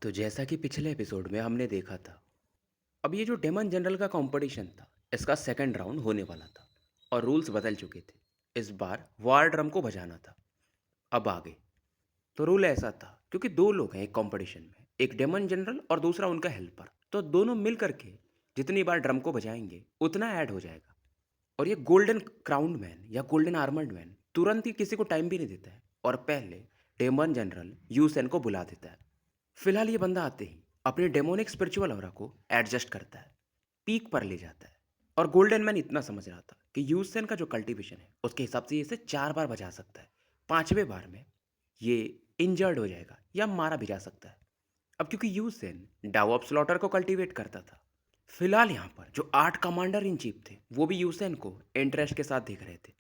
तो जैसा कि पिछले एपिसोड में हमने देखा था, अब ये जो डेमन जनरल का कंपटीशन था, इसका सेकंड राउंड होने वाला था और रूल्स बदल चुके थे। इस बार वार ड्रम को बजाना था। अब आगे तो रूल ऐसा था, क्योंकि दो लोग हैं एक कंपटीशन में, एक डेमन जनरल और दूसरा उनका हेल्पर, तो दोनों मिल करके जितनी बार ड्रम को बजाएंगे उतना ऐड हो जाएगा। और ये गोल्डन क्राउंड मैन या गोल्डन आर्मर्ड मैन तुरंत ही किसी को टाइम भी नहीं देता है और पहले डेमन जनरल यूसेन को बुला देता है। फिलहाल ये बंदा आते ही अपने डेमोनिक स्पिरिचुअल ऑरा को एडजस्ट करता है, पीक पर ले जाता है। और गोल्डन मैन इतना समझ रहा था कि यूसेन का जो कल्टीवेशन है उसके हिसाब से ये इसे 4 बार बजा सकता है। 5वें बार में ये इंजर्ड हो जाएगा या मारा भी जा सकता है। अब क्योंकि यूसेन डाओ ऑफ स्लॉटर को कल्टीवेट करता था, फिलहाल यहाँ पर जो 8 कमांडर इन चीफ थे वो भी यूसेन को इंटरेस्ट के साथ देख रहे थे,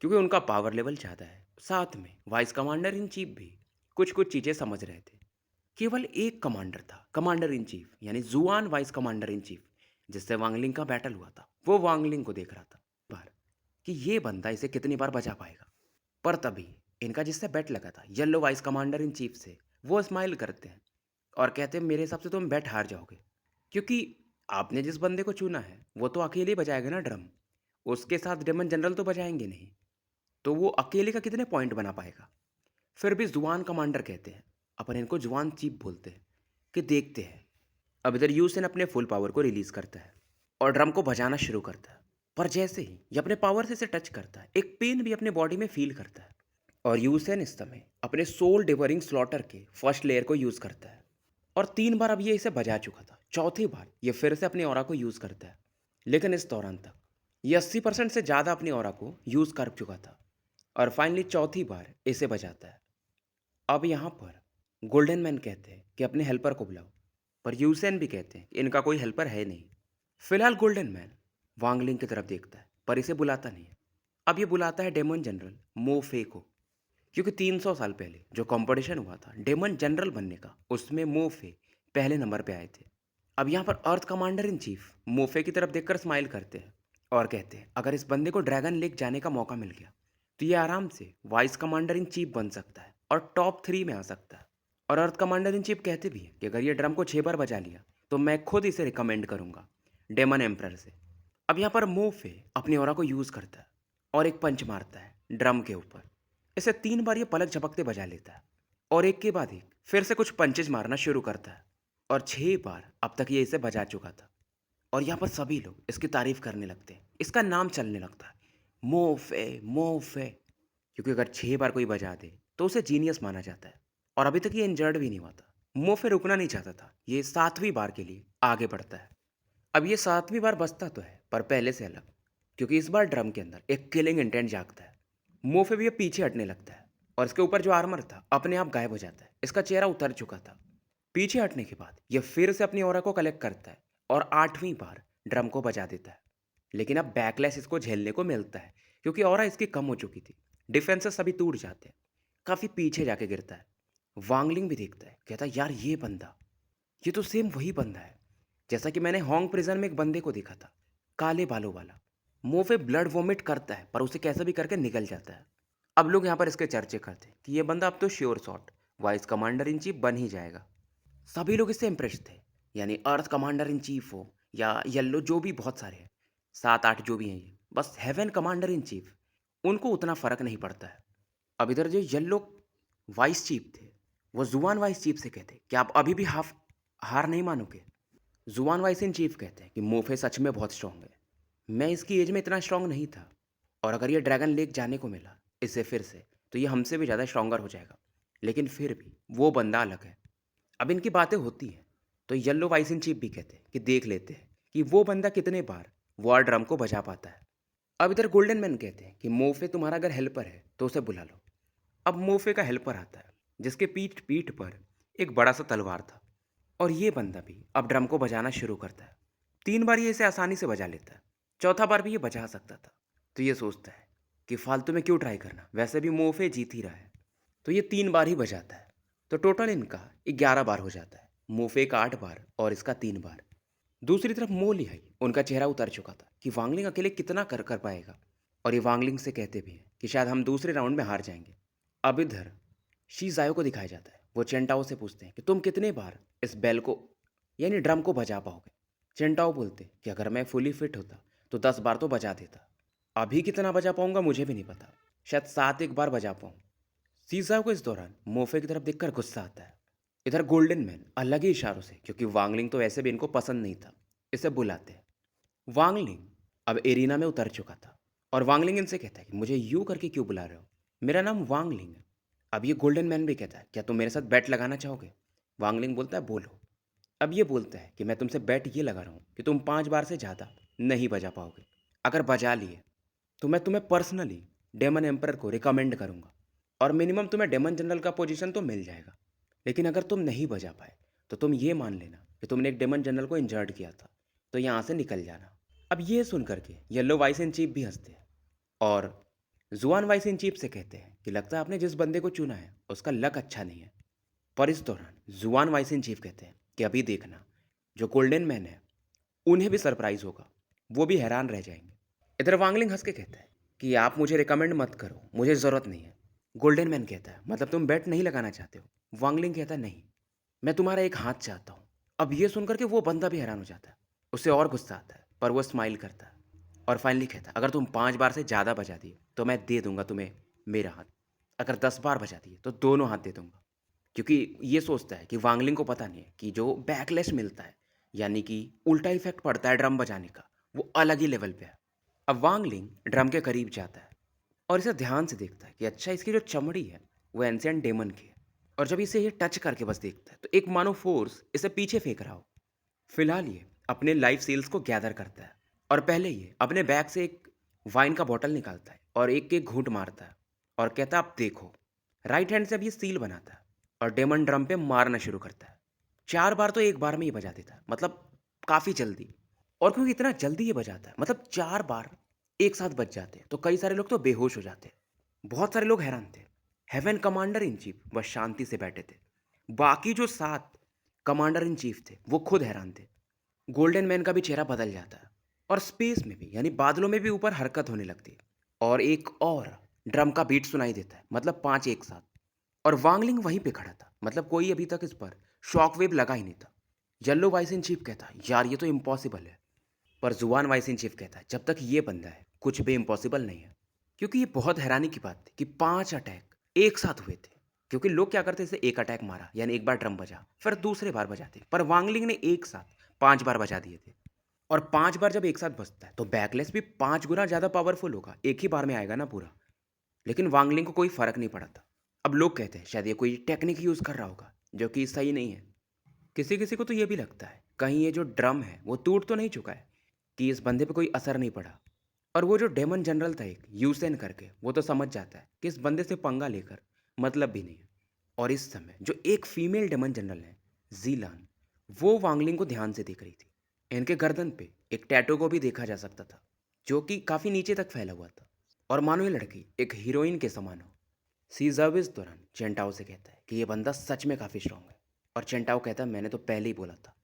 क्योंकि उनका पावर लेवल ज़्यादा है। साथ में वाइस कमांडर इन चीफ भी कुछ कुछ चीज़ें समझ रहे थे। केवल एक कमांडर था, कमांडर इन चीफ यानी जुआन वाइस कमांडर इन चीफ, जिससे वांगलिंग का बैटल हुआ था। वो वांगलिंग को देख रहा था बार कि ये बंदा इसे कितनी बार बचा पाएगा। पर तभी इनका जिससे बैट लगा था yellow vice commander in chief से, वो स्माइल करते हैं और कहते हैं मेरे हिसाब से तुम बैट हार जाओगे, क्योंकि आपने जिस बंदे को चुना है वो तो अकेले ही बजाएगा ना ड्रम, उसके साथ डेमन जनरल तो बजाएंगे नहीं, तो वो अकेले का कितने पॉइंट बना पाएगा। फिर भी जुआन कमांडर कहते हैं, अपन इनको जुआन चीफ बोलते हैं, कि देखते हैं। अब इधर यूसेन अपने फुल पावर को रिलीज करता है और ड्रम को बजाना शुरू करता है। पर जैसे ही ये अपने पावर से इसे टच करता है, एक पेन भी अपने बॉडी में फील करता है। और यूसेन इस समय अपने सोल डिवरिंग स्लॉटर के फर्स्ट लेयर को यूज करता है और 3 बार अब ये इसे बजा चुका था। चौथी बार ये फिर से अपने ऑरा को यूज करता है, लेकिन इस दौरान तक ये 80% से ज़्यादा अपनी ऑरा को यूज कर चुका था और फाइनली चौथी बार इसे बजाता है। अब यहाँ पर गोल्डन मैन कहते हैं कि अपने हेल्पर को बुलाओ, पर यूसेन भी कहते हैं कि इनका कोई हेल्पर है नहीं। फिलहाल गोल्डन मैन वांगलिंग की तरफ देखता है पर इसे बुलाता नहीं है। अब ये बुलाता है डेमन जनरल मोफे को, क्योंकि 300 साल पहले जो कंपटीशन हुआ था डेमन जनरल बनने का, उसमें मोफे पहले नंबर पे आए थे। अब यहाँ पर अर्थ कमांडर इन चीफ मोफे की तरफ देखकर स्माइल करते हैं और कहते हैं अगर इस बंदे को ड्रैगन लेक जाने का मौका मिल गया तो ये आराम से वाइस कमांडर इन चीफ बन सकता है और टॉप 3 में आ सकता है। और अर्थ कमांडर इन चीफ कहते भी हैं कि अगर ये ड्रम को 6 बार बजा लिया तो मैं खुद इसे रिकमेंड करूंगा डेमन एम्प्रर से। अब यहाँ पर मोफे अपनी ऑरा को यूज़ करता है और एक पंच मारता है ड्रम के ऊपर। इसे 3 बार ये पलक झपकते बजा लेता है और एक के बाद एक फिर से कुछ पंचेज मारना शुरू करता है और 6 बार अब तक ये इसे बजा चुका था। और यहाँ पर सभी लोग इसकी तारीफ करने लगते हैं, इसका नाम चलने लगता है मोफे मोफे, क्योंकि अगर 6 बार कोई बजा दे तो उसे जीनियस माना जाता है। और अभी तक ये इंजर्ड भी नहीं हुआ था। मोफे रुकना नहीं चाहता था, ये 7वीं बार के लिए आगे बढ़ता है। अब ये 7वीं बार बचता तो है पर पहले से अलग, क्योंकि इस बार ड्रम के अंदर एक किलिंग इंटेंट जागता है। मोफे भी ये पीछे हटने लगता है और इसके ऊपर जो आर्मर था अपने आप गायब हो जाता है, इसका चेहरा उतर चुका था। पीछे हटने के बाद यह फिर से अपनी ऑरा को कलेक्ट करता है और 8वीं बार ड्रम को बजा देता है। लेकिन अब बैकलैश इसको झेलने को मिलता है, क्योंकि ऑरा इसकी कम हो चुकी थी, डिफेंसेस सभी टूट जाते हैं, काफ़ी पीछे जाके गिरता है। वांगलिंग भी देखता है, कहता है यार ये बंदा, ये तो सेम वही बंदा है जैसा कि मैंने हॉन्ग प्रिजन में एक बंदे को देखा था, काले बालों वाला। मुंह पे ब्लड वोमिट करता है पर उसे कैसे भी करके निकल जाता है। अब लोग यहाँ पर इसके चर्चे करते हैं कि ये बंदा अब तो sure shot vice commander in chief बन ही जाएगा। सभी लोग इससे इम्प्रेस थे, यानी अर्थ कमांडर इन चीफ हो या येल्लो, जो भी बहुत सारे हैं, 7-8 जो भी हैं, ये बस हेवन कमांडर इन चीफ, उनको उतना फर्क नहीं पड़ता है। अब इधर जो येल्लो वाइस चीफ थे, वो जुआन वाइस चीफ से कहते कि आप अभी भी हार नहीं मानोगे। जुआन वाइस इन चीफ कहते हैं कि मोफे सच में बहुत स्ट्रांग है, मैं इसकी एज में इतना स्ट्रांग नहीं था, और अगर ये ड्रैगन लेक जाने को मिला इससे फिर से तो ये हमसे भी ज़्यादा स्ट्रांगर हो जाएगा। लेकिन फिर भी वो बंदा अलग है। अब इनकी बातें होती हैं तो येल्लो वाइस इन चीफ भी कहते हैं कि देख लेते हैं कि वो बंदा कितने बार वॉर ड्रम को बजा पाता है। अब इधर गोल्डन मैन कहते हैं कि मोफे तुम्हारा अगर हेल्पर है तो उसे बुला लो। अब मोफे का हेल्पर आता है जिसके पीठ पीठ पर एक बड़ा सा तलवार था, और ये बंदा भी अब ड्रम को बजाना शुरू करता है। 3 बार ये इसे आसानी से बजा लेता है, चौथा बार भी ये बजा सकता था। तो ये सोचता है कि फालतू में क्यों ट्राई करना, वैसे भी मोफे जीत ही रहा है। तो ये 3 बार ही बजाता है, तो टोटल इनका 11 बार हो जाता है। मोफे का 8 बार और इसका 3 बार। दूसरी तरफ मो लिहाई, उनका चेहरा उतर चुका था कि वांगलिंग अकेले कितना कर कर पाएगा, और ये वांगलिंग से कहते भी हैं कि शायद हम दूसरे राउंड में हार जाएंगे। अब इधर शी जायो को दिखाया जाता है, वो चेंटाओ से पूछते हैं कि तुम कितने बार इस बेल को यानी ड्रम को बजा पाओगे। चेंटाओ बोलते कि अगर मैं फुली फिट होता तो 10 बार तो बजा देता। अभी कितना बजा पाऊंगा मुझे भी नहीं पता, शायद 7 एक बार बजा पाऊँ। सीसा को इस दौरान मोफे की तरफ देखकर गुस्सा आता है। इधर गोल्डन मैन अलग ही इशारों से, क्योंकि वांगलिंग तो वैसे भी इनको पसंद नहीं था, इसे बुलाते हैं। वांगलिंग अब एरिना में उतर चुका था और वांगलिंग इनसे कहता है कि मुझे यूं करके क्यों बुला रहे हो, मेरा नाम वांगलिंग है। अब ये गोल्डन मैन भी कहता है क्या तुम मेरे साथ बैट लगाना चाहोगे। वांगलिंग बोलता है बोलो। अब ये बोलता है कि मैं तुमसे बैट ये लगा रहा हूँ कि तुम 5 बार से ज़्यादा नहीं बजा पाओगे। अगर बजा लिए तो मैं तुम्हें पर्सनली डेमन एम्पर को रिकमेंड करूंगा और मिनिमम तुम्हें डेमन जनरल का पोजीशन तो मिल जाएगा। लेकिन अगर तुम नहीं बजा पाए तो तुम ये मान लेना कि तुमने एक डेमन जनरल को इंजर्ड किया था, तो यहाँ से निकल जाना। अब ये सुन करके येलो वाइस इन चीफ भी हंसते हैं और जुआन वाइस इन चीफ से कहते हैं कि लगता है आपने जिस बंदे को चुना है उसका लक अच्छा नहीं है। पर इस दौरान जुआन वाइस इन चीफ कहते हैं कि अभी देखना, जो गोल्डन मैन है उन्हें भी सरप्राइज होगा, वो भी हैरान रह जाएंगे। इधर वांगलिंग हंस के कहता है कि आप मुझे रिकमेंड मत करो, मुझे ज़रूरत नहीं है। गोल्डन मैन कहता है मतलब तुम बेट नहीं लगाना चाहते हो। वांगलिंग कहता है नहीं, मैं तुम्हारा एक हाथ चाहता हूँ। अब ये सुनकर के वो बंदा भी हैरान हो जाता है, उसे और गुस्सा आता है, पर वो स्माइल करता है और फाइनली कहता है अगर तुम 5 बार से ज़्यादा बजा दिए तो मैं दे दूंगा तुम्हें मेरा हाथ। अगर 10 बार बजा दिए तो दोनों हाथ दे दूंगा। क्योंकि ये सोचता है कि वांगलिंग को पता नहीं है कि जो बैकलैश मिलता है, यानी कि उल्टा इफेक्ट पड़ता है ड्रम बजाने का, वो अलग ही लेवल पे है। अब वांगलिंग ड्रम के करीब जाता है और इसे ध्यान से देखता है कि अच्छा इसकी जो चमड़ी है वो एंशिएंट डेमन की है। और जब इसे ये टच करके बस देखता है तो एक मानो फोर्स इसे पीछे फेंक रहा हो। फिलहाल ये अपने लाइफ सील्स को गैदर करता है और पहले ये अपने बैग से एक वाइन का बॉटल निकालता है और एक एक घूंट मारता है और कहता है आप देखो। राइट हैंड से अब ये सील बनाता है और डेमन ड्रम पे मारना शुरू करता है। 4 बार तो एक बार में ही बजा देता है, मतलब काफ़ी जल्दी। और क्योंकि इतना जल्दी ये बजाता है, मतलब 4 बार एक साथ बज जाते हैं, तो कई सारे लोग तो बेहोश हो जाते हैं। बहुत सारे लोग हैरान थे। हेवन कमांडर इन चीफ बस शांति से बैठे थे। बाकी जो 7 कमांडर इन चीफ थे वो खुद हैरान थे। गोल्डन मैन का भी चेहरा बदल जाता है और स्पेस में भी यानी बादलों में भी ऊपर हरकत होने लगती है और एक और ड्रम का बीट सुनाई देता है, मतलब 5 एक साथ। और वांगलिंग वहीं पे खड़ा था, मतलब कोई अभी तक इस पर शॉकवेव लगा ही नहीं था। येलो वाइस इन चीफ कहता है यार ये तो इम्पॉसिबल है। पर जुआन वाइस इन चीफ कहता है जब तक ये बंदा है कुछ भी इम्पॉसिबल नहीं है। क्योंकि ये बहुत हैरानी की बात थी कि 5 अटैक एक साथ हुए थे। क्योंकि लोग क्या करते थे, एक अटैक मारा यानी एक बार ड्रम बजा फिर दूसरे बार बजाते, पर वांगलिंग ने एक साथ 5 बार बजा दिए थे। और 5 बार जब एक साथ बजता है तो बैकलेस भी 5 गुना ज़्यादा पावरफुल होगा, एक ही बार में आएगा ना पूरा। लेकिन वांगलिंग को कोई फर्क नहीं पड़ा था। अब लोग कहते हैं शायद ये कोई टेक्निक यूज़ कर रहा होगा जो कि सही नहीं है। किसी किसी को तो ये भी लगता है कहीं ये जो ड्रम है वो टूट तो नहीं चुका है, कि इस बंदे पे कोई असर नहीं पड़ा। और वो जो डेमन जनरल था एक यूसेन करके, वो तो समझ जाता है कि इस बंदे से पंगा लेकर मतलब भी नहीं है। और इस समय जो एक फीमेल डेमन जनरल है जीलान, वो वांगलिंग को ध्यान से देख रही थी। इनके गर्दन पे एक टैटू को भी देखा जा सकता था जो कि काफ़ी नीचे तक फैला हुआ था और मानो ये लड़की एक हीरोइन के समान हो। सीजर इस दौरान चेंटाओ से कहता है कि ये बंदा सच में काफ़ी स्ट्रांग है। और चेंटाओ कहता है मैंने तो पहले ही बोला था।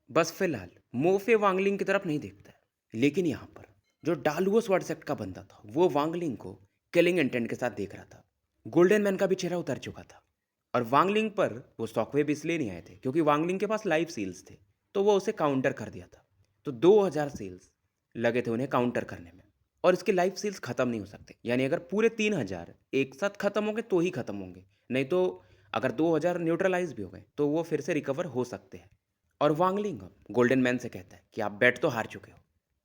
बस फिलहाल मोफे वांगलिंग की तरफ नहीं देखता है, लेकिन यहाँ पर जो डालुओ स्वॉर्ड सेक्ट का बंदा था वो वांगलिंग को किलिंग इंटेंट के साथ देख रहा था। गोल्डन मैन का भी चेहरा उतर चुका था और वांगलिंग पर वो शॉकवेव इसलिए नहीं आए थे क्योंकि वांगलिंग के पास लाइफ सील्स थे, तो वो उसे काउंटर कर दिया था। तो 2000 सील्स लगे थे उन्हें काउंटर करने में और इसके लाइफ सील्स खत्म नहीं हो सकते, यानी अगर पूरे 3000 एक साथ खत्म होंगे तो ही खत्म होंगे, नहीं तो अगर 2000 न्यूट्रलाइज भी हो गए तो वो फिर से रिकवर हो सकते हैं। और वांगलिंग अब गोल्डन मैन से कहता है कि आप बेट तो हार चुके हो।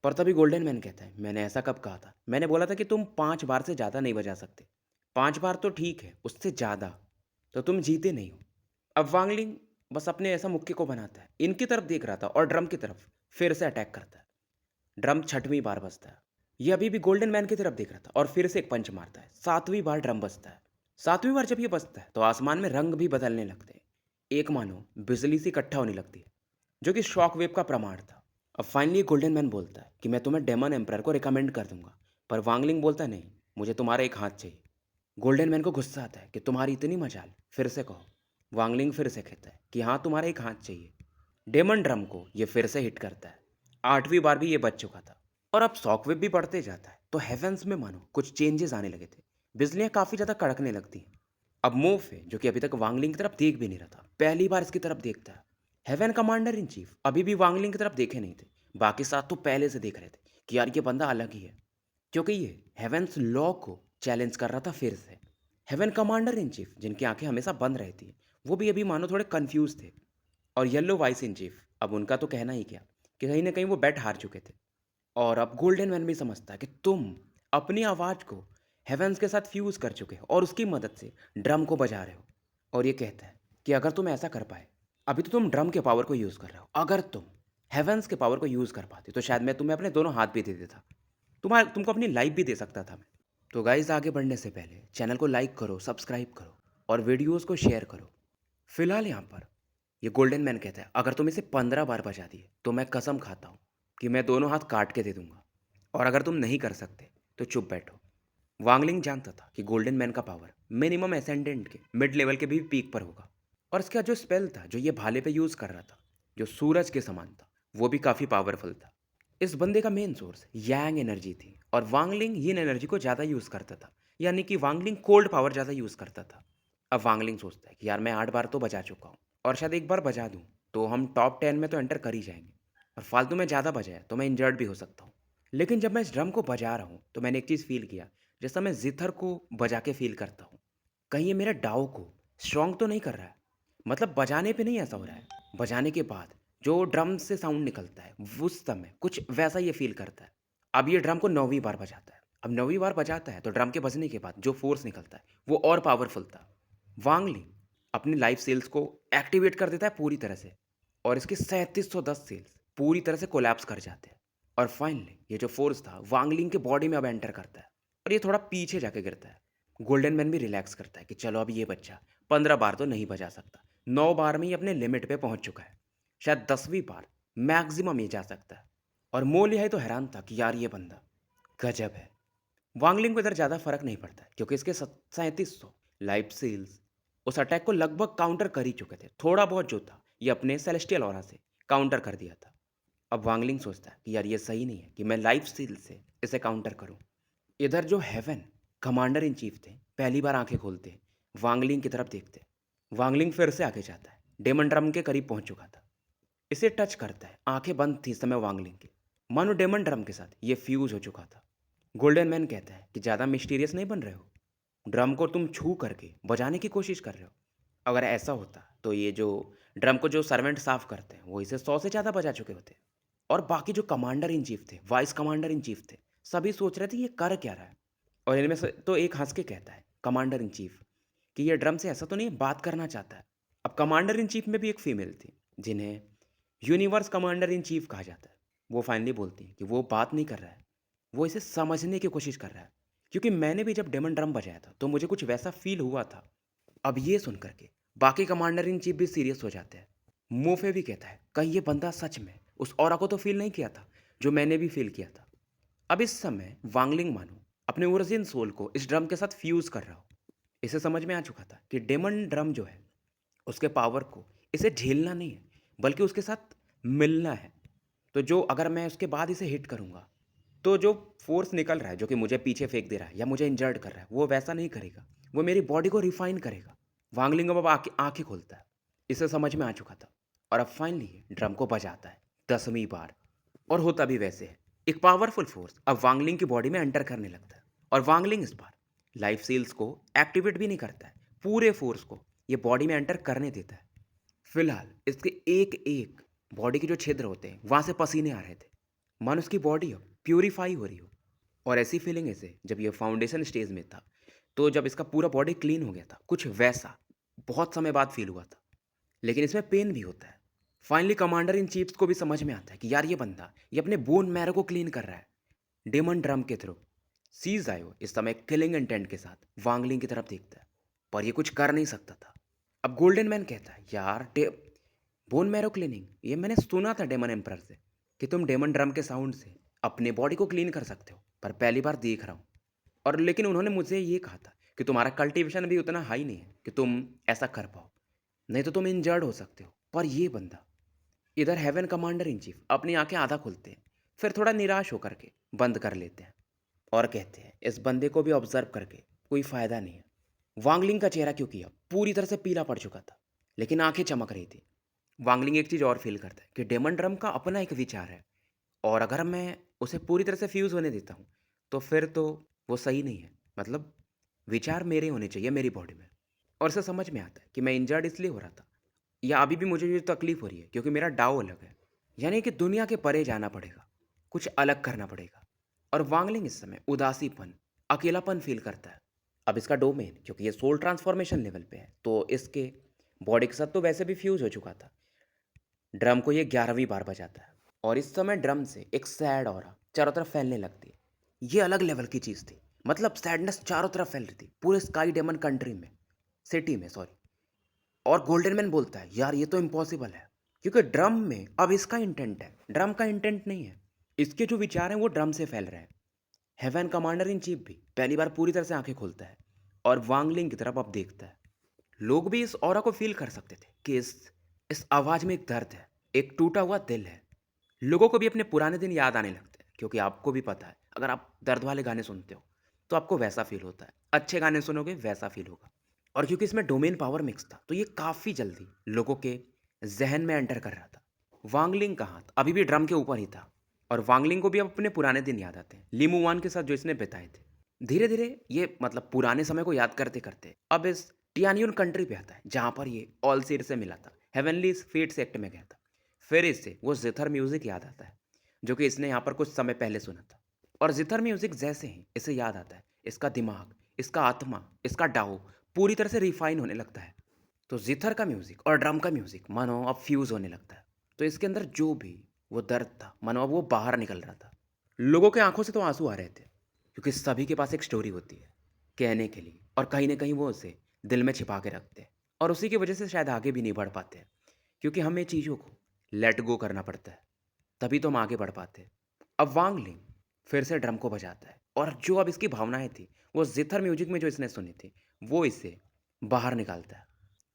पर तभी गोल्डन मैन कहता है मैंने ऐसा कब कहा था, मैंने बोला था कि तुम 5 बार से ज़्यादा नहीं बजा सकते। 5 बार तो ठीक है, उससे ज़्यादा तो तुम जीते नहीं हो। अब वांगलिंग बस अपने ऐसा मुक्के को बनाता है, इनकी तरफ देख रहा था और ड्रम की तरफ फिर से अटैक करता है। ड्रम 6वीं बार बजता है। ये अभी भी गोल्डन मैन की तरफ देख रहा था और फिर से एक पंच मारता है। 7वीं बार ड्रम बजता है। 7वीं बार जब ये बजता है तो आसमान में रंग भी बदलने लगते हैं, एक मानो बिजली सी इकट्ठा होने लगती है, जो कि शॉक वेव का प्रमाण था। अब फाइनली गोल्डन मैन बोलता है कि मैं तुम्हें डेमन एम्परर को रिकमेंड कर दूंगा। पर वांगलिंग बोलता है नहीं, मुझे तुम्हारा एक हाथ चाहिए। गोल्डन मैन को गुस्सा आता है कि तुम्हारी इतनी मजाल, फिर से कहो। वांगलिंग फिर से कहता है कि हाँ तुम्हारा एक हाथ चाहिए। डेमन ड्रम को ये फिर से हिट करता है। 8वीं बार भी ये बच चुका था और अब शॉकवेव भी बढ़ते जाता है, तो हेवेंस में मानो कुछ चेंजेस आने लगे थे। बिजलियाँ काफ़ी ज़्यादा कड़कने लगती हैं अब मोफ है जो कि अभी तक वांगलिंग की तरफ देख भी नहीं रहा था, पहली बार इसकी तरफ देखता है। हेवन कमांडर इन चीफ अभी भी वांगलिंग की तरफ देखे नहीं थे। बाकी साथ तो पहले से देख रहे थे कि यार ये बंदा अलग ही है, क्योंकि ये हेवेंस लॉ को चैलेंज कर रहा था फिर से। हेवन कमांडर इन चीफ जिनकी आंखें हमेशा बंद रहती हैं, वो भी अभी मानो थोड़े कंफ्यूज थे। और येलो वाइस इन चीफ, अब उनका तो कहना ही क्या कि कहीं ना कहीं वो बैट हार चुके थे। और अब गोल्डन मैन भी समझता है कि तुम अपनी आवाज़ को हेवेंस के साथ फ्यूज़ कर चुके हो और उसकी मदद से ड्रम को बजा रहे हो। और ये कहता है कि अगर तुम ऐसा कर पाए, अभी तो तुम ड्रम के पावर को यूज़ कर रहे हो, अगर तुम हेवेंस के पावर को यूज़ कर पाते तो शायद मैं तुम्हें अपने दोनों हाथ भी दे देता, तुमको अपनी लाइफ भी दे सकता था मैं। तो गाइज आगे बढ़ने से पहले चैनल को लाइक करो, सब्सक्राइब करो और वीडियोज़ को शेयर करो। फिलहाल यहाँ पर ये गोल्डन मैन कहता है अगर तुम इसे 15 बार बजा दिए तो मैं कसम खाता हूँ कि मैं दोनों हाथ काट के दे दूंगा, और अगर तुम नहीं कर सकते तो चुप बैठो। वांगलिंग जानता था कि गोल्डन मैन का पावर मिनिमम एसेंडेंट के मिड लेवल के भी पीक पर होगा, और इसका जो स्पेल था जो ये भाले पे यूज़ कर रहा था, जो सूरज के समान था, वो भी काफ़ी पावरफुल था। इस बंदे का मेन सोर्स यांग एनर्जी थी और वांगलिंग यिन एनर्जी को ज़्यादा यूज़ करता था, यानी कि वांगलिंग कोल्ड पावर ज़्यादा यूज़ करता था। अब वांगलिंग सोचता है कि यार मैं 8 बार तो बजा चुका हूँ और शायद एक बार बजा दूँ तो हम टॉप 10 में तो एंटर कर ही जाएंगे, और फालतू में ज़्यादा बजाया तो मैं इंजर्ड भी हो सकता हूँ। लेकिन जब मैं इस ड्रम को बजा रहा हूँ तो मैंने एक चीज़ फील किया, जैसा मैं जिथर को बजा के फील करता हूँ। कहीं ये मेरे डाव को स्ट्रॉन्ग तो नहीं कर रहा है, मतलब बजाने पे नहीं ऐसा हो रहा है, बजाने के बाद जो ड्रम से साउंड निकलता है उस समय कुछ वैसा ये फील करता है। अब ये ड्रम को 9वीं बार बजाता है, अब 9वीं बार बजाता है तो ड्रम के बजने के बाद जो फोर्स निकलता है वो और पावरफुल था। वांगलिंग अपनी लाइफ सेल्स को एक्टिवेट कर देता है पूरी तरह से, और इसके 3710 सेल्स पूरी तरह से कोलैप्स कर जाते हैं। और फाइनली ये जो फोर्स था वांगलिंग के बॉडी में अब एंटर करता है और ये थोड़ा पीछे जाके गिरता है। गोल्डन मैन भी रिलैक्स करता है कि चलो अब ये बच्चा 15 बार तो नहीं बजा सकता, 9 बार में ही अपने लिमिट पे पहुंच चुका है, शायद 10वीं बार मैक्सिमम ये जा सकता है। और मोलिहाई तो हैरान था कि यार ये बंदा गजब है। वांगलिंग को इधर ज़्यादा फर्क नहीं पड़ता है क्योंकि इसके 3700 लाइफ सेल्स उस अटैक को लगभग काउंटर कर ही चुके थे। थोड़ा बहुत जो था ये अपने सेलेस्टियल ऑरा से काउंटर कर दिया था। अब वांगलिंग सोचता है कि यार ये सही नहीं है कि मैं लाइफ सेल से इसे काउंटर करूं। इधर जो हेवन कमांडर इन चीफ थे पहली बार आंखें खोलते वांगलिंग की तरफ देखते। वांगलिंग फिर से आगे जाता है, डेमन ड्रम के करीब पहुंच चुका था, इसे टच करता है। आंखें बंद थी इस समय वांगलिंग की, मानो डेमन ड्रम के साथ ये फ्यूज हो चुका था। गोल्डन मैन कहता है कि ज़्यादा मिस्टीरियस नहीं बन रहे हो, ड्रम को तुम छू करके बजाने की कोशिश कर रहे हो। अगर ऐसा होता तो ये जो ड्रम को जो सर्वेंट साफ करते हैं वो इसे 100 से ज़्यादा बजा चुके होते। और बाकी जो कमांडर इन चीफ थे, वाइस कमांडर इन चीफ थे, सभी सोच रहे थे ये कर क्या रहा है। और इनमें से तो एक हंस के कहता है कमांडर इन चीफ कि ये ड्रम से ऐसा तो नहीं बात करना चाहता है। अब कमांडर इन चीफ में भी एक फीमेल थी जिन्हें यूनिवर्स कमांडर इन चीफ कहा जाता है। वो फाइनली बोलती है कि वो बात नहीं कर रहा है, वो इसे समझने की कोशिश कर रहा है, क्योंकि मैंने भी जब डेमन ड्रम बजाया था तो मुझे कुछ वैसा फील हुआ था। अब ये सुन करके बाकी कमांडर इन चीफ भी सीरियस हो जाते हैं। मूफे भी कहता है कहीं ये बंदा सच में उस ऑरा को तो फील नहीं किया था जो मैंने भी फील किया था। अब इस समय वांगलिंग मानो अपने ओरिजिन सोल को इस ड्रम के साथ फ्यूज कर रहा हो। इसे समझ में आ चुका था कि डेमन ड्रम जो है उसके पावर को इसे झेलना नहीं है बल्कि उसके साथ मिलना है। तो जो अगर मैं उसके बाद इसे हिट करूंगा तो जो फोर्स निकल रहा है जो कि मुझे पीछे फेंक दे रहा है या मुझे इंजर्ड कर रहा है वो वैसा नहीं करेगा, वो मेरी बॉडी को रिफाइन करेगा। वांगलिंग अब आंखें खोलता है, इसे समझ में आ चुका था। और अब फाइनली ड्रम को बजाता है 10वीं बार, और होता भी वैसे है। एक पावरफुल फोर्स अब वांगलिंग की बॉडी में एंटर करने लगता है, और वांगलिंग इस बार लाइफ सेल्स को एक्टिवेट भी नहीं करता है, पूरे फोर्स को ये बॉडी में एंटर करने देता है। फिलहाल इसके एक एक बॉडी के जो छिद्र होते हैं वहां से पसीने आ रहे थे, मानो उसकी बॉडी अब प्यूरीफाई हो रही हो। और ऐसी फीलिंग ऐसे जब ये फाउंडेशन स्टेज में था, तो जब इसका पूरा बॉडी क्लीन हो गया था कुछ वैसा बहुत समय बाद फील हुआ था। लेकिन इसमें पेन भी होता है। फाइनली कमांडर इन चीफ्स को भी समझ में आता है कि यार ये बंदा ये अपने बोन मैरो को क्लीन कर रहा है डेमन ड्रम के थ्रू। सीज आयो इस समय किलिंग इंटेंट के साथ वांगलिंग की तरफ देखता है, पर ये कुछ कर नहीं सकता था। अब गोल्डन मैन कहता है यार बोन मैरो क्लीनिंग ये मैंने सुना था डेमन एम्पर से कि तुम डेमन ड्रम के साउंड से अपने बॉडी को क्लीन कर सकते हो, पर पहली बार देख रहा हूँ। और लेकिन उन्होंने मुझे ये कहा था कि तुम्हारा कल्टीवेशन भी उतना हाई नहीं है कि तुम ऐसा कर पाओ, नहीं तो तुम इंजर्ड हो सकते हो। पर ये बंदा इधर हेवन कमांडर इन चीफ अपनी आंखें आधा खोलते हैं, फिर थोड़ा निराश होकर के बंद कर लेते हैं और कहते हैं इस बंदे को भी ऑब्जर्व करके कोई फ़ायदा नहीं है। वांगलिंग का चेहरा क्यों किया पूरी तरह से पीला पड़ चुका था, लेकिन आंखें चमक रही थी। वांगलिंग एक चीज़ और फील करता है कि डेमन ड्रम का अपना एक विचार है, और अगर मैं उसे पूरी तरह से फ्यूज़ होने देता हूँ, तो फिर तो वो सही नहीं है। मतलब विचार मेरे होने चाहिए मेरी बॉडी में। और इसे समझ में आता है कि मैं इंजर्ड इसलिए हो रहा था, या अभी भी मुझे ये तकलीफ़ हो रही है क्योंकि मेरा डाव अलग है। यानी कि दुनिया के परे जाना पड़ेगा, कुछ अलग करना पड़ेगा। और वांगलिंग इस समय उदासीपन, अकेलापन फ़ील करता है। अब इसका डोमेन क्योंकि ये सोल ट्रांसफॉर्मेशन लेवल पे है, तो इसके बॉडी के साथ तो वैसे भी फ्यूज़ हो चुका था। ड्रम को ये 11वीं बार बजाता है, और इस समय ड्रम से एक सैड ऑरा चारों तरफ फैलने लगती है। ये अलग लेवल की चीज़ थी। मतलब सैडनेस चारों तरफ फैल रही थी, पूरे स्काई डेमन कंट्री में, सिटी में सॉरी। और गोल्डन मैन बोलता है यार ये तो इम्पॉसिबल है, क्योंकि ड्रम में अब इसका इंटेंट है, ड्रम का इंटेंट नहीं है। इसके जो विचार हैं वो ड्रम से फैल रहे हैं। हेवन कमांडर इन चीफ भी पहली बार पूरी तरह से आंखें खोलता है और वांगलिंग की तरफ अब देखता है। लोग भी इस ऑरा को फील कर सकते थे कि इस आवाज में एक दर्द है, एक टूटा हुआ दिल है। लोगों को भी अपने पुराने दिन याद आने लगते हैं, क्योंकि आपको भी पता है अगर आप दर्द वाले गाने सुनते हो तो आपको वैसा फील होता है, अच्छे गाने सुनोगे वैसा फील होगा। और क्योंकि इसमें डोमेन पावर मिक्स था, तो ये काफ़ी जल्दी लोगों के जहन में एंटर कर रहा था। वांगलिंग का हाथ अभी भी ड्रम के ऊपर ही था, और वांगलिंग को भी अब अपने पुराने दिन याद आते हैं, लिमुवान के साथ जो इसने बिताए थे। धीरे धीरे ये मतलब पुराने समय को याद करते करते अब इस टियानियन कंट्री पे आता है, जहाँ पर ये ऑलसीर से मिला था, हेवनली फेट्स एक्ट में गया था। फिर इससे वो जिथर म्यूजिक याद आता है, जो कि इसने यहाँ पर कुछ समय पहले सुना था। और जिथर म्यूजिक जैसे ही इसे याद आता है, इसका दिमाग, इसका आत्मा, इसका डाउ पूरी तरह से रिफाइन होने लगता है। तो जिथर का म्यूजिक और ड्रम का म्यूजिक मानो अब फ्यूज होने लगता है। तो इसके अंदर जो भी वो दर्द था, मानो अब वो बाहर निकल रहा था। लोगों के आंखों से तो आंसू आ रहे थे, क्योंकि सभी के पास एक स्टोरी होती है कहने के लिए, और कहीं ना कहीं वो उसे दिल में छिपा के रखते हैं, और उसी की वजह से शायद आगे भी नहीं बढ़ पाते हैं, क्योंकि हमें चीज़ों को लेट गो करना पड़ता है, तभी तो हम आगे बढ़ पाते हैं। अब वांग लिंग फिर से ड्रम को बजाता है, और जो अब इसकी भावनाएं थी वो जिथर म्यूजिक में जो इसने सुनी थी, वो इसे बाहर निकालता है।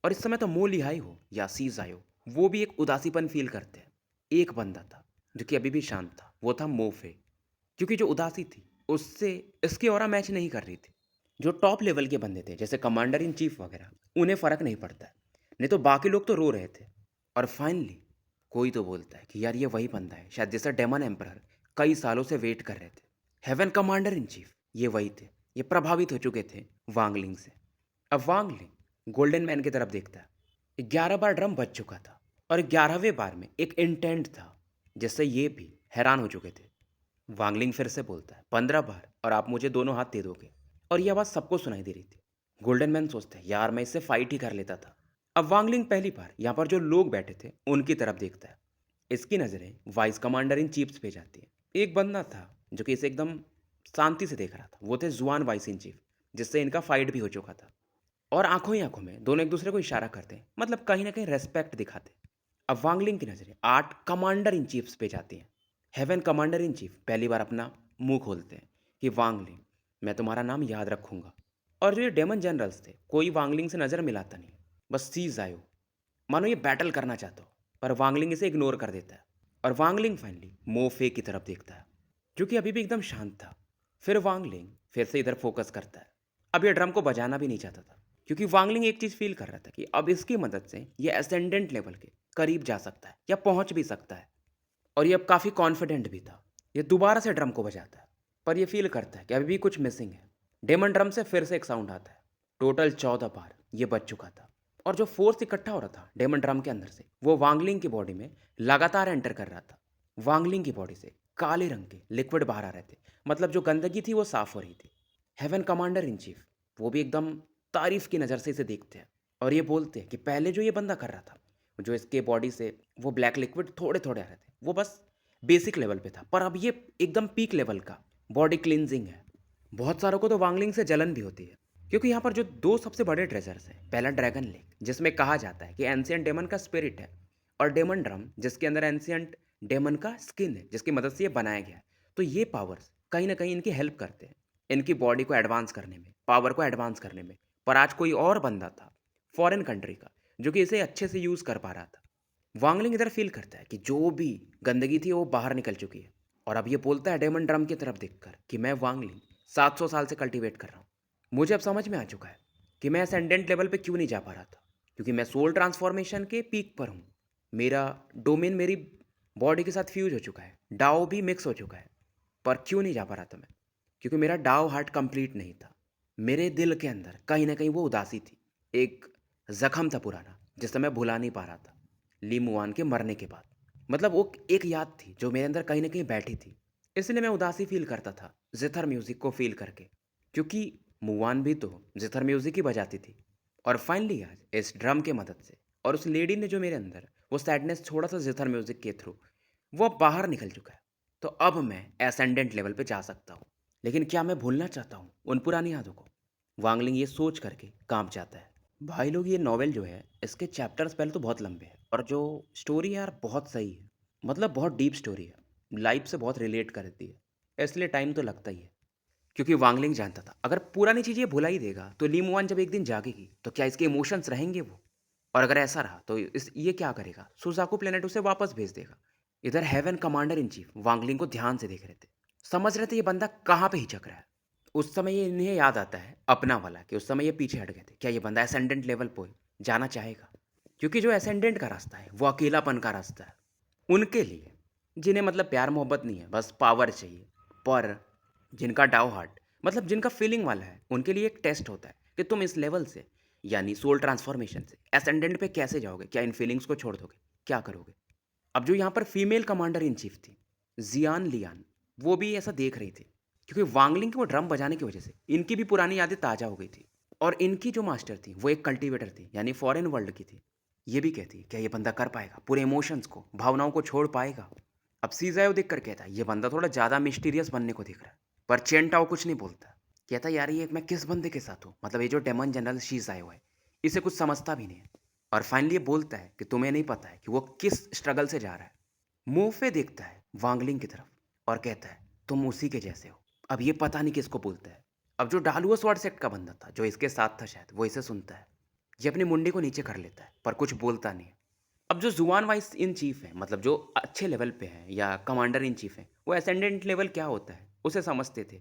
और इस समय तो मो लिहाई हो या सीज आयो, वो भी एक उदासीपन फील करते हैं। एक बंदा था जो कि अभी भी शांत था, वो था मोफे। क्योंकि जो उदासी थी उससे इसकी ऑरा मैच नहीं कर रही थी। जो टॉप लेवल के बंदे थे जैसे कमांडर इन चीफ वगैरह, उन्हें फ़र्क नहीं पड़ता है, नहीं तो बाकी लोग तो रो रहे थे। और फाइनली कोई तो बोलता है कि यार ये वही बंदा है शायद जिसे डेमन एम्परर कई सालों से वेट कर रहे थे। हेवन कमांडर इन चीफ ये वही थे, ये प्रभावित हो चुके थे वांगलिंग से। अब वांगलिंग गोल्डन मैन की तरफ देखता है। 11 बार ड्रम बज चुका था, और 11वें बार में एक इंटेंट था जिससे ये भी हैरान हो चुके थे। वांगलिंग फिर से बोलता है 15 बार, और आप मुझे दोनों हाथ दे दोगे। और यह आवाज़ सबको सुनाई दे रही थी। गोल्डन मैन सोचते हैं यार मैं इससे फाइट ही कर लेता था। अब वांगलिंग पहली बार यहाँ पर जो लोग बैठे थे उनकी तरफ देखता है। इसकी नज़रें वाइस कमांडर इन चीफ्स पे जाती है। एक बंदा था जो कि इसे एकदम शांति से देख रहा था, वो थे जुआन वाइस इन चीफ, जिससे इनका फाइट भी हो चुका था। और आंखों ही आंखों में दोनों एक दूसरे को इशारा करते हैं, मतलब कहीं ना कहीं रेस्पेक्ट दिखाते हैं। अब वांगलिंग की नज़रें 8 कमांडर इन चीफ्स पे जाती हैं। हेवन कमांडर इन चीफ पहली बार अपना मुंह खोलते हैं कि वांगलिंग, मैं तुम्हारा नाम याद रखूंगा। और जो ये डेमन जनरल्स थे, कोई वांगलिंग से नज़र मिलाता नहीं, बस सीज आयो, मानो ये बैटल करना चाहता हो, पर वांगलिंग इसे इग्नोर कर देता है। और वांगलिंग फाइनली मोफे की तरफ देखता है, जो कि अभी भी एकदम शांत था। फिर वांगलिंग फिर से इधर फोकस करता है। अब ये ड्रम को बजाना भी नहीं चाहता था, क्योंकि वांगलिंग एक चीज़ फील कर रहा था कि अब इसकी मदद से ये असेंडेंट लेवल के करीब जा सकता है या पहुंच भी सकता है। और ये अब काफ़ी कॉन्फिडेंट भी था। ये दोबारा से ड्रम को बजाता है, पर ये फील करता है कि अभी भी कुछ मिसिंग है। डेमन ड्रम से फिर से एक साउंड आता है। टोटल 14 बार ये बज चुका था, और जो फोर्स इकट्ठा हो रहा था डेमन ड्रम के अंदर से, वो वांगलिंग की बॉडी में लगातार एंटर कर रहा था। वांगलिंग की बॉडी से काले रंग के लिक्विड बाहर आ रहे थे, मतलब जो गंदगी थी वो साफ हो रही थी। हेवन कमांडर इन चीफ वो भी एकदम तारीफ की नज़र से इसे देखते हैं, और ये बोलते हैं कि पहले जो ये बंदा कर रहा था, जो इसके बॉडी से वो ब्लैक लिक्विड थोड़े थोड़े आ रहे थे, वो बस बेसिक लेवल पे था, पर अब ये एकदम पीक लेवल का बॉडी क्लिनजिंग है। बहुत सारों को तो वांगलिंग से जलन भी होती है, क्योंकि यहाँ पर जो दो सबसे बड़े ट्रेजर्स हैं, पहला ड्रैगन लेक जिसमें कहा जाता है कि एंशियंट डेमन का स्पिरिट है, और डेमन ड्रम जिसके अंदर एंशियंट डेमन का स्किन है, जिसकी मदद से ये बनाया गया है। तो ये पावर्स कहीं ना कहीं इनकी हेल्प करते हैं, इनकी बॉडी को एडवांस करने में, पावर को एडवांस करने में। पर आज कोई और बंदा था फॉरेन कंट्री का, जो कि इसे अच्छे से यूज़ कर पा रहा था। वांगलिंग इधर फील करता है कि जो भी गंदगी थी वो बाहर निकल चुकी है, और अब ये बोलता है डेमन ड्रम की तरफ देखकर कि मैं वांगलिंग 700 साल से कल्टीवेट कर रहा हूँ। मुझे अब समझ में आ चुका है कि मैं असेंडेंट लेवल पे क्यों नहीं जा पा रहा था, क्योंकि मैं सोल ट्रांसफॉर्मेशन के पीक पर हूँ। मेरा डोमेन मेरी बॉडी के साथ फ्यूज हो चुका है, डाओ भी मिक्स हो चुका है, पर क्यों नहीं जा पा रहा था मैं? क्योंकि मेरा डाओ हार्ट कंप्लीट नहीं था। मेरे दिल के अंदर कहीं ना कहीं वो उदासी थी, एक जख्म था पुराना जिसे मैं भुला नहीं पा रहा था ली मुआन के मरने के बाद। मतलब वो एक याद थी जो मेरे अंदर कहीं ना कहीं बैठी थी, इसलिए मैं उदासी फील करता था जिथर म्यूजिक को फील करके, क्योंकि मुआन भी तो जिथर म्यूजिक ही बजाती थी। और फाइनली आज इस ड्रम के मदद से और उस लेडी ने जो मेरे अंदर वो सैडनेस छोड़ा था जिथर म्यूजिक के थ्रू, वो अब बाहर निकल चुका है। तो अब मैं एसेंडेंट लेवल पे जा सकता हूँ। लेकिन क्या मैं भूलना चाहता हूँ उन पुरानी यादों को? वांगलिंग ये सोच करके कांप जाता है। भाई लोग, ये नॉवेल जो है इसके चैप्टर्स पहले तो बहुत लंबे हैं, और जो स्टोरी है यार बहुत सही है। मतलब बहुत डीप स्टोरी है, लाइफ से बहुत रिलेट करती है, इसलिए टाइम तो लगता ही है। क्योंकि वांगलिंग जानता था अगर पुरानी चीज़ें भुला ही देगा तो ली मुआन जब एक दिन जागेगी तो क्या इसके इमोशंस रहेंगे वो? और अगर ऐसा रहा तो इस ये क्या करेगा, सुजाकू प्लेनेट उसे वापस भेज देगा। इधर heaven commander in chief Wangling को ध्यान से देख रहे थे, समझ रहे थे ये बंदा कहाँ पे हिचक रहा है। उस समय ये इन्हें याद आता है अपना वाला कि उस समय ये पीछे हट गए थे, क्या ये बंदा एसेंडेंट लेवल पर जाना चाहेगा? क्योंकि जो एसेंडेंट का रास्ता है वो अकेलापन का रास्ता है उनके लिए, जिन्हें मतलब प्यार मोहब्बत नहीं है, बस पावर चाहिए। पर जिनका डाउ हार्ट, मतलब जिनका फीलिंग वाला है, उनके लिए एक टेस्ट होता है कि तुम इस लेवल से, यानी सोल ट्रांसफॉर्मेशन से एसेंडेंट पे कैसे जाओगे, क्या इन फीलिंग्स को छोड़ दोगे, क्या करोगे? अब जो यहाँ पर फीमेल कमांडर इन चीफ थी, जियान लियान, वो भी ऐसा देख रही थी, क्योंकि वांगलिंग के वो ड्रम बजाने की वजह से इनकी भी पुरानी यादें ताज़ा हो गई थी। और इनकी जो मास्टर थी वो एक कल्टीवेटर थी, यानी फॉरेन वर्ल्ड की थी। ये भी कहती क्या ये बंदा कर पाएगा, पूरे इमोशंस को, भावनाओं को छोड़ पाएगा? अब सीजायो देख कर कहता है ये बंदा थोड़ा ज़्यादा मिस्टीरियस बनने को दिख रहा है। पर चेंटाओ कुछ नहीं बोलता, कहता यार ये मैं किस बंदे के साथ हूँ, मतलब ये जो डेमन जनरल शीजायो है इसे कुछ समझता भी नहीं है। और फाइनली ये बोलता है कि तुम्हें नहीं पता है कि वो किस स्ट्रगल से जा रहा है। मूफे देखता है वांगलिंग की तरफ और कहता है तुम उसी के जैसे हो। अब ये पता नहीं किसको बोलता है। अब जो डालुआ स्वॉर्ड सेक्ट का बंदा था जो इसके साथ था शायद, वो इसे सुनता है। ये अपनी मुंडी को नीचे कर लेता है पर कुछ बोलता नहीं है। अब जो जुआन वाइस इन चीफ है, मतलब जो अच्छे लेवल पे हैं या कमांडर इन चीफ है, वो एसेंडेंट लेवल क्या होता है उसे समझते थे।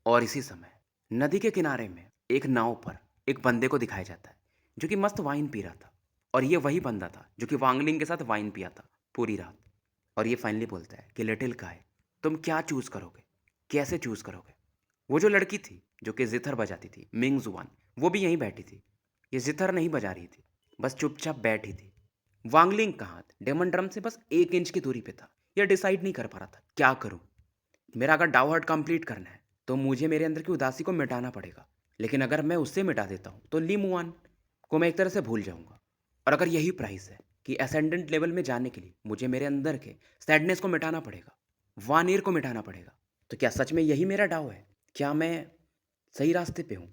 और इसी समय नदी के किनारे में एक नाव पर एक बंदे को दिखाया जाता है जो कि मस्त वाइन पी रहा था। और ये वही बंदा था जो कि वांगलिंग के साथ वाइन पिया था पूरी रात। और ये फाइनली बोलता है कि लिटिल काय, तुम क्या चूज करोगे, कैसे चूज करोगे? वो जो लड़की थी जो कि जिथर बजाती थी, मिंग जुआन, वो भी यहीं बैठी थी। ये जिथर नहीं बजा रही थी, बस चुपचाप बैठी थी। वांगलिंग का हाथ डेमन ड्रम से बस 1 इंच की दूरी पे था। यह डिसाइड नहीं कर पा रहा था क्या करूं। मेरा अगर डाउ हार्ट कंप्लीट करना है तो मुझे मेरे अंदर की उदासी को मिटाना पड़ेगा। लेकिन अगर मैं उससे मिटा देता हूँ तो ली मुआन को मैं एक तरह से भूल जाऊंगा। और अगर यही प्राइस है कि असेंडेंट लेवल में जाने के लिए मुझे मेरे अंदर के सैडनेस को मिटाना पड़ेगा, वानेर को मिटाना पड़ेगा, तो क्या सच में यही मेरा डाव है? क्या मैं सही रास्ते पे हूँ?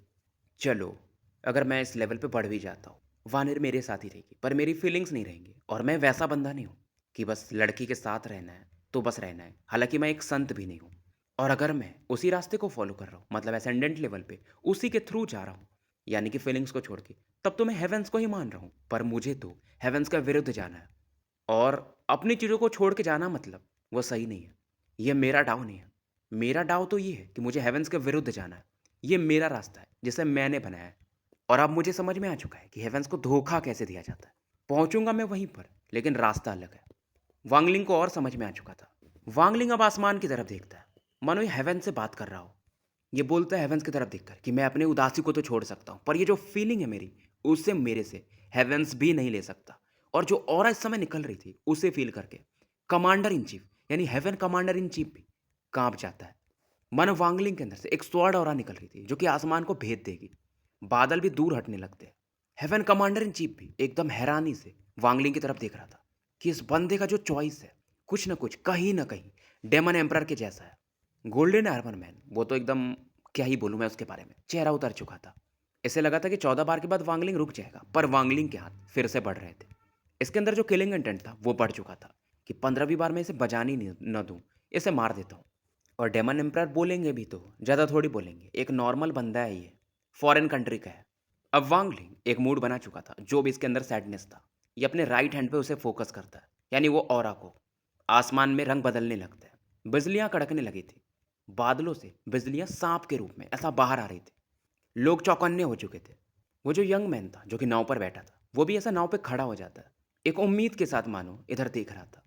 चलो, अगर मैं इस लेवल पे बढ़ भी जाता हूँ, वानेर मेरे साथ ही रहेगी पर मेरी फीलिंग्स नहीं रहेंगी। और मैं वैसा बंदा नहीं हूँ कि बस लड़की के साथ रहना है तो बस रहना है। हालांकि मैं एक संत भी नहीं हूँ। और अगर मैं उसी रास्ते को फॉलो कर रहा हूँ, मतलब असेंडेंट लेवल पे उसी के थ्रू जा रहा हूँ, यानी कि फीलिंग्स को छोड़ के, तब तो मैं हेवेंस को ही मान रहा हूँ। पर मुझे तो हेवेंस का विरुद्ध जाना है। और अपनी चीज़ों को छोड़ के जाना मतलब वो सही नहीं है। ये मेरा डाव नहीं है। मेरा डाव तो ये है कि मुझे हेवेंस के विरुद्ध जाना है। ये मेरा रास्ता है जिसे मैंने बनाया है। और अब मुझे समझ में आ चुका है कि हेवेंस को धोखा कैसे दिया जाता है। पहुंचूंगा मैं वहीं पर, लेकिन रास्ता अलग है। वांगलिंग को और समझ में आ चुका था। वांगलिंग अब आसमान की तरफ देखता है, मानो ये हेवन से बात कर रहा हो। ये बोलता है हेवेंस की तरफ देखकर कि मैं अपने उदासी को तो छोड़ सकता हूँ, पर ये जो फीलिंग है मेरी, उससे मेरे से हेवेंस भी नहीं ले सकता। और जो और इस समय निकल रही थी उसे फील करके कमांडर इन चीफ, यानी हेवन कमांडर इन चीफ भी कांप जाता है। मानो वांगलिंग के अंदर से एक स्वॉर्ड ऑरा निकल रही थी जो कि आसमान को भेद देगी। बादल भी दूर हटने लगते हैं। हेवन कमांडर इन चीफ भी एकदम हैरानी से वांगलिंग की तरफ देख रहा था कि इस बंदे का जो चॉइस है कुछ ना कहीं डेमन एम्परर के जैसा है। गोल्डन आर्मर मैन, वो तो एकदम क्या ही बोलूं मैं उसके बारे में, चेहरा उतर चुका था। इसे लगा था कि 14 बार के बाद वांगलिंग रुक जाएगा, पर वांगलिंग के हाथ फिर से बढ़ रहे थे। इसके अंदर जो किलिंग इंटेंट था वो बढ़ चुका था कि 15वीं बार में इसे बजानी न दूं, इसे मार देता हूँ। और डेमन एम्परर बोलेंगे भी तो ज़्यादा थोड़ी बोलेंगे, एक नॉर्मल बंदा है ये, फॉरेन कंट्री का है। अब वांगलिंग एक मूड बना चुका था, जो भी इसके अंदर सैडनेस था ये अपने राइट हैंड पे उसे फोकस करता है, यानी वो ऑरा को। आसमान में रंग बदलने लगता है, बिजलियां कड़कने लगी थी। बादलों से बिजलियां सांप के रूप में ऐसा बाहर आ रही थी। लोग चौकन्ने हो चुके थे। वो जो यंग मैन था जो कि नाव पर बैठा था, वो भी ऐसा नाव पे खड़ा हो जाता है, एक उम्मीद के साथ मानो इधर देख रहा था।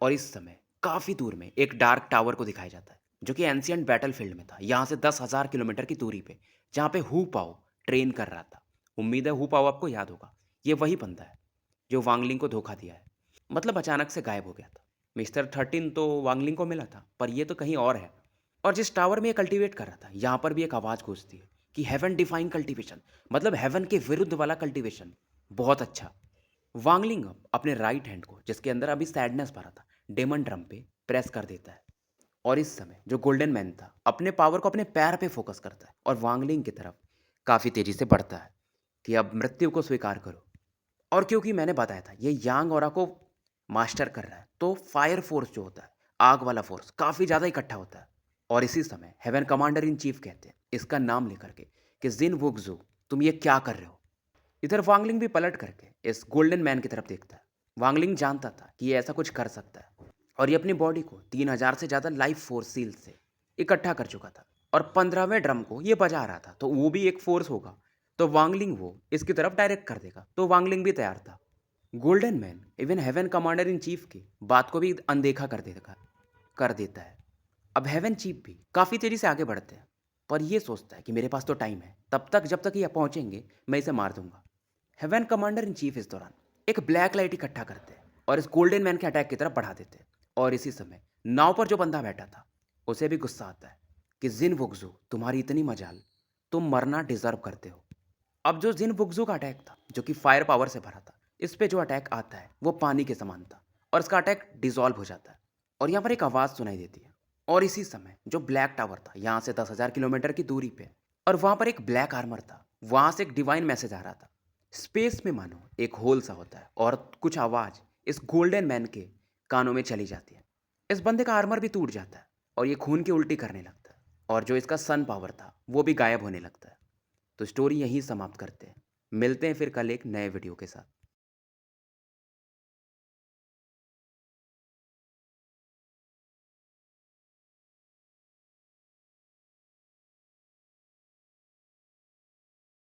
और इस समय काफ़ी दूर में एक डार्क टावर को दिखाया जाता है, जो कि एंशियंट बैटलफील्ड में था, यहाँ से 10,000 किलोमीटर की दूरी पे, जहाँ पे हु पाओ ट्रेन कर रहा था। उम्मीद है हु पाओ आपको याद होगा, ये वही बंदा है जो वांगलिंग को धोखा दिया है, मतलब अचानक से गायब हो गया था। मिस्टर 13 तो वांगलिंग को मिला था, पर ये तो कहीं और है। और जिस टावर में ये कल्टीवेट कर रहा था, यहाँ पर भी एक आवाज़ गूंजती है कि हेवन डिफाइंग कल्टीवेशन, मतलब हेवन के विरुद्ध वाला कल्टीवेशन। बहुत अच्छा। वांगलिंग अब अपने राइट हैंड को, जिसके अंदर अभी सैडनेस भरा था, डेमन ड्रम पे प्रेस कर देता है। और इस समय जो गोल्डन मैन था अपने पावर को अपने पैर पे फोकस करता है और वांगलिंग की तरफ काफ़ी तेज़ी से बढ़ता है कि अब मृत्यु को स्वीकार करो। और क्योंकि मैंने बताया था ये यांग ऑरा को मास्टर कर रहा है, तो फायर फोर्स जो होता है, आग वाला फोर्स काफ़ी ज़्यादा इकट्ठा होता है। और इसी समय हेवन कमांडर इन चीफ कहते हैं इसका नाम लेकर के कि जिन वुक्सू, तुम ये क्या कर रहे हो। इधर वांगलिंग भी पलट करके इस गोल्डन मैन की तरफ देखता है। वांगलिंग जानता था कि ये ऐसा कुछ कर सकता है, और ये अपनी बॉडी को 3,000 से ज़्यादा लाइफ फोर्स सील से इकट्ठा कर चुका था, और 15वें ड्रम को ये बजा रहा था, तो वो भी एक फोर्स होगा, तो वांगलिंग वो इसकी तरफ डायरेक्ट कर देगा, तो वांगलिंग भी तैयार था। Golden man even heaven commander in chief की बात को भी अनदेखा कर देता है। अब हेवन चीफ भी काफ़ी तेज़ी से आगे बढ़ते हैं, पर ये सोचता है कि मेरे पास तो टाइम है, तब तक जब तक ये पहुंचेंगे मैं इसे मार दूंगा। हेवन कमांडर इन चीफ इस दौरान एक ब्लैक लाइट इकट्ठा करते हैं और इस गोल्डन मैन के अटैक की तरफ बढ़ा देते हैं। और इसी समय नाव पर जो बंदा बैठा था उसे भी गुस्सा आता है कि जिन वुक्सू, तुम्हारी इतनी मजाल, तुम मरना डिजर्व करते हो। अब जो जिन वुक्सू का अटैक था जो कि फायर पावर से भरा था, इस पे जो अटैक आता है वो पानी के समान था, और इसका अटैक डिसॉल्व हो जाता है। और यहाँ पर एक आवाज़ सुनाई देती है। और इसी समय जो ब्लैक टावर था यहाँ से 10,000 किलोमीटर की दूरी पे, और वहाँ पर एक ब्लैक आर्मर था, वहाँ से एक डिवाइन मैसेज आ रहा था। स्पेस में मानो एक होल सा होता है, और कुछ आवाज़ इस गोल्डन मैन के कानों में चली जाती है। इस बंदे का आर्मर भी टूट जाता है और ये खून की उल्टी करने लगता है, और जो इसका सन पावर था वो भी गायब होने लगता है। तो स्टोरी यहीं समाप्त करते हैं। मिलते हैं फिर कल एक नए वीडियो के साथ।